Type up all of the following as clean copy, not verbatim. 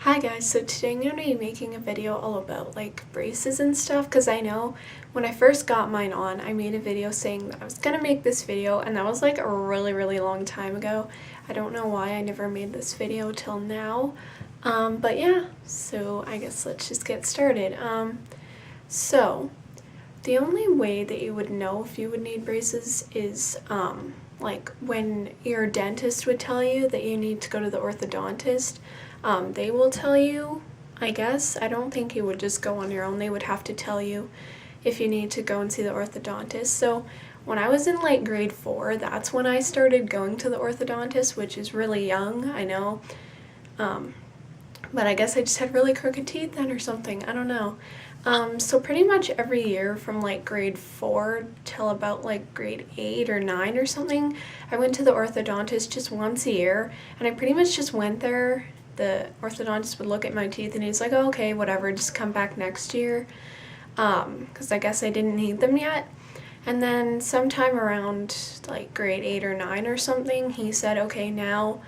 Hi guys, so today I'm going to be making a video all about like braces and stuff because I know when I first got mine on, I made a video saying that I was going to make this video and that was like a really long time ago. I don't know why I never made this video till now, but yeah, so I guess let's just get started. So the only way that you would know if you would need braces is like when your dentist would tell you that you need to go to the orthodontist. They will tell you, I guess. I don't think you would just go on your own. They would have to tell you if you need to go and see the orthodontist. So when I was in like grade 4, that's when I started going to the orthodontist, which is really young, I know. But I guess I just had really crooked teeth then or something. I don't know. So pretty much every year from like grade 4 till about like grade 8 or 9 or something, I went to the orthodontist just once a year, and I pretty much just went there. The orthodontist would look at my teeth and he's like, oh, okay, whatever, just come back next year, because I guess I didn't need them yet. And then sometime around like grade 8 or 9 or something, he said, okay, now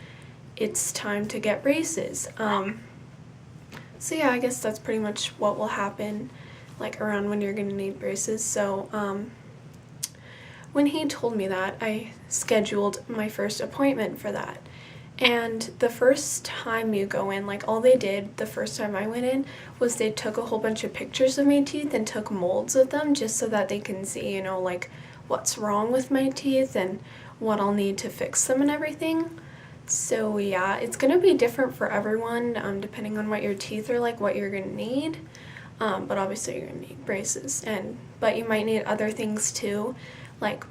it's time to get braces. So yeah, I guess that's pretty much what will happen like around when you're gonna need braces. So when he told me that, I scheduled my first appointment for that. And the first time you go in, like all they did the first time I went in was they took a whole bunch of pictures of my teeth and took molds of them just so that they can see, you know, like what's wrong with my teeth and what I'll need to fix them and everything. So yeah, it's going to be different for everyone depending on what your teeth are like, what you're going to need. But obviously you're going to need braces, but you might need other things too. Like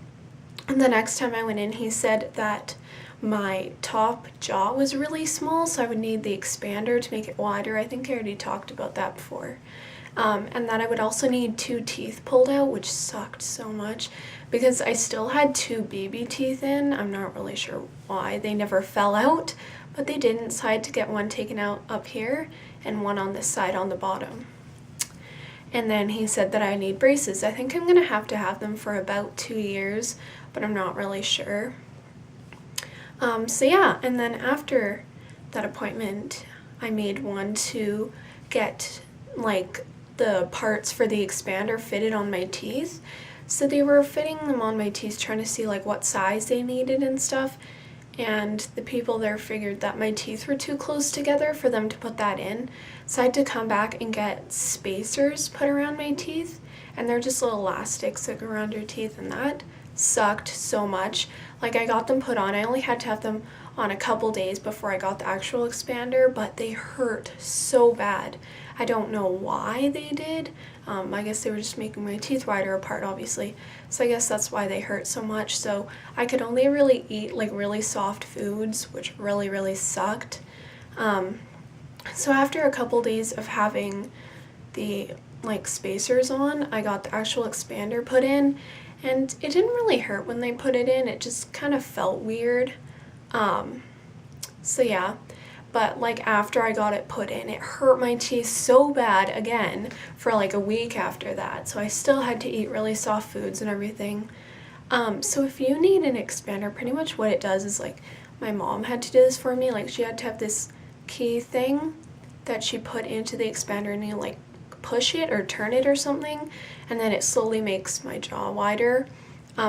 the next time I went in, he said that my top jaw was really small, so I would need the expander to make it wider. I think I already talked about that before. And that I would also need 2 teeth pulled out, which sucked so much because I still had 2 baby teeth in. I'm not really sure why. They never fell out, but they didn't, so I had to get one taken out up here and one on this side on the bottom. And then he said that I need braces. I think I'm going to have them for about 2 years, but I'm not really sure. So yeah, and then after that appointment, I made one to get like the parts for the expander fitted on my teeth. So they were fitting them on my teeth, trying to see like what size they needed and stuff. And the people there figured that my teeth were too close together for them to put that in. So I had to come back and get spacers put around my teeth. And they're just little elastics that go around your teeth, and that sucked so much. Like I got them put on. I only had to have them on a couple days before I got the actual expander, but they hurt so bad. I don't know why they did. I guess they were just making my teeth wider apart, obviously. So I guess that's why they hurt so much. So I could only really eat like really soft foods, which really sucked. So after a couple days of having the like spacers on, I got the actual expander put in, and it didn't really hurt when they put it in. It just kind of felt weird. So yeah, but like after I got it put in, it hurt my teeth so bad again for like a week after that. So I still had to eat really soft foods and everything. So if you need an expander, pretty much what it does is like my mom had to do this for me. Like she had to have this key thing that she put into the expander, and you like push it or turn it or something, and then it slowly makes my jaw wider.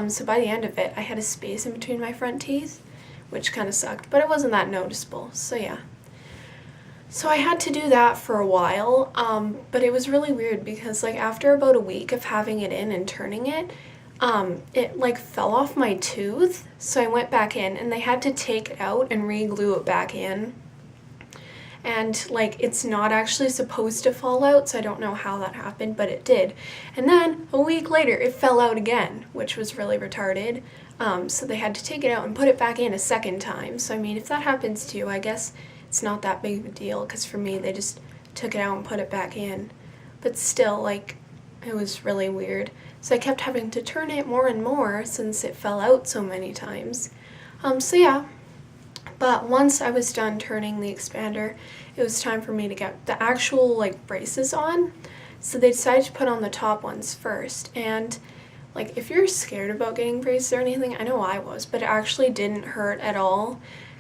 So by the end of it, I had a space in between my front teeth, which kind of sucked, but it wasn't that noticeable. So yeah. So I had to do that for a while, but it was really weird because like after about a week of having it in and turning it, it like fell off my tooth. So I went back in and they had to take it out and re-glue it back in. And like it's not actually supposed to fall out, so I don't know how that happened, but it did. And then a week later it fell out again, which was really retarded. So they had to take it out and put it back in a second time. So I mean, if that happens to you, I guess it's not that big of a deal, because for me they just took it out and put it back in. But still, like, it was really weird. So I kept having to turn it more and more since it fell out so many times. So yeah. But once I was done turning the expander, it was time for me to get the actual like braces on. So they decided to put on the top ones first. And like if you're scared about getting braces or anything, I know I was, but it actually didn't hurt at all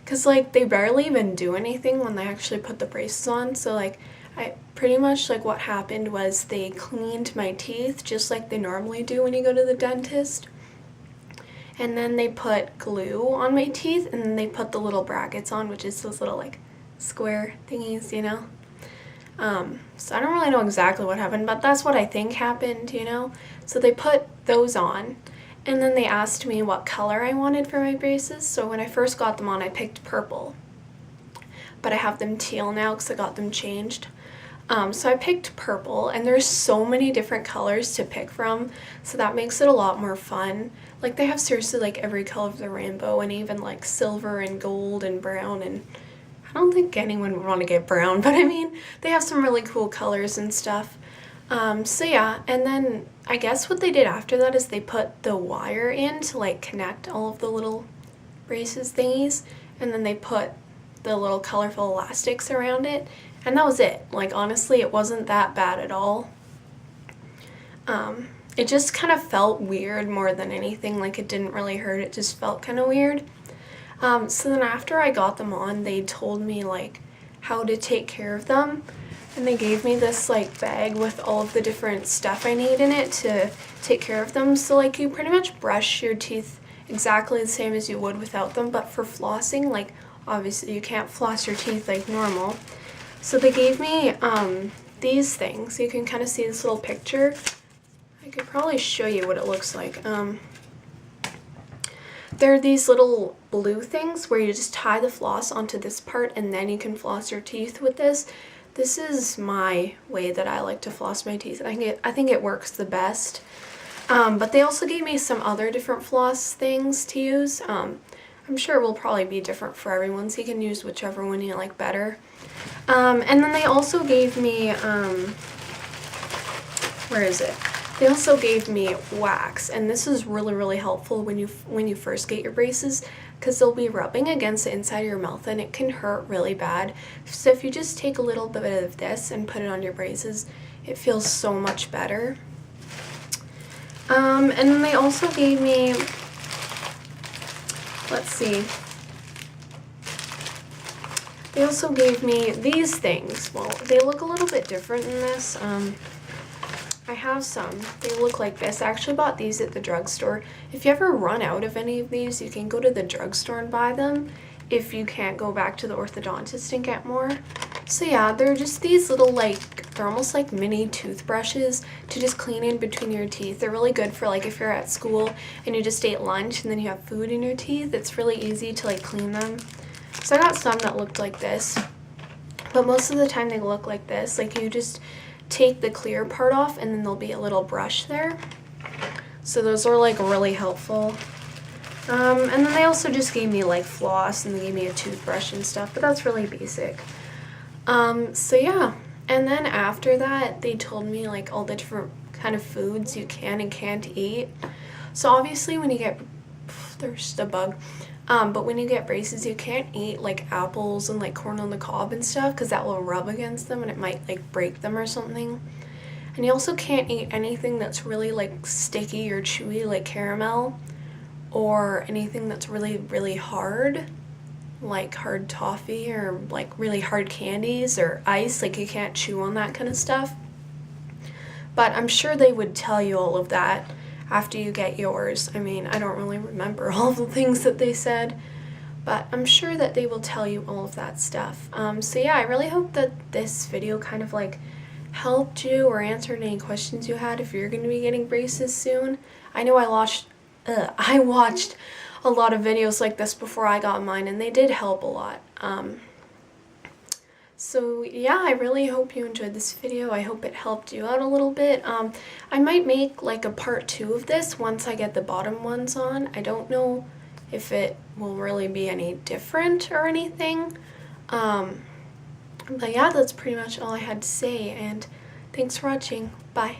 because like they barely even do anything when they actually put the braces on. So like I pretty much, like what happened was they cleaned my teeth just like they normally do when you go to the dentist. And then they put glue on my teeth, and then they put the little brackets on, which is those little like square thingies, you know? So I don't really know exactly what happened, but that's what I think happened, you know? So they put those on, and then they asked me what color I wanted for my braces. So when I first got them on, I picked purple, but I have them teal now because I got them changed. So I picked purple, and there's so many different colors to pick from, so that makes it a lot more fun. Like they have seriously like every color of the rainbow, and even like silver and gold and brown, and I don't think anyone would want to get brown, but I mean, they have some really cool colors and stuff. So yeah, and then I guess what they did after that is they put the wire in to like connect all of the little braces thingies, and then they put the little colorful elastics around it, and that was it. Like honestly, it wasn't that bad at all. It just kind of felt weird more than anything. Like it didn't really hurt, it just felt kind of weird. So then after I got them on, they told me like how to take care of them, and they gave me this like bag with all of the different stuff I need in it to take care of them. So like you pretty much brush your teeth exactly the same as you would without them, but for flossing, like obviously you can't floss your teeth like normal. So they gave me these things. You can kind of see this little picture. I could probably show you what it looks like. They're these little blue things where you just tie the floss onto this part, and then you can floss your teeth with this. This is my way that I like to floss my teeth. I think it works the best. But they also gave me some other different floss things to use. I'm sure it will probably be different for everyone, so you can use whichever one you like better. And then they also gave me, where is it? They also gave me wax, and this is really, really helpful when you first get your braces, because they'll be rubbing against the inside of your mouth and it can hurt really bad. So if you just take a little bit of this and put it on your braces, it feels so much better. And then they also gave me, let's see, they also gave me these things. Well, they look a little bit different than this. I have some. They look like this. I actually bought these at the drugstore. If you ever run out of any of these, you can go to the drugstore and buy them if you can't go back to the orthodontist and get more. So yeah, they're just these little they're almost like mini toothbrushes to just clean in between your teeth. They're really good for like if you're at school and you just ate lunch and then you have food in your teeth. It's really easy to like clean them. So I got some that looked like this, but most of the time they look like this. Like you just take the clear part off, and then there'll be a little brush there. So those are like really helpful. And then they also just gave me like floss, and they gave me a toothbrush and stuff, but that's really basic. So yeah, and then after that they told me like all the different kind of foods you can and can't eat. So obviously when you get, there's a bug, but when you get braces, you can't eat like apples and like corn on the cob and stuff, because that will rub against them and it might like break them or something. And you also can't eat anything that's really like sticky or chewy, like caramel, or anything that's really, really hard, like hard toffee or like really hard candies or ice. Like you can't chew on that kind of stuff. But I'm sure they would tell you all of that after you get yours. I mean, I don't really remember all the things that they said, but I'm sure that they will tell you all of that stuff. So yeah, I really hope that this video kind of like helped you or answered any questions you had if you're going to be getting braces soon. I know I watched a lot of videos like this before I got mine, and they did help a lot. So yeah, I really hope you enjoyed this video. I hope it helped you out a little bit. I might make like a part 2 of this once I get the bottom ones on. I don't know if it will really be any different or anything. But yeah, that's pretty much all I had to say, and thanks for watching. Bye.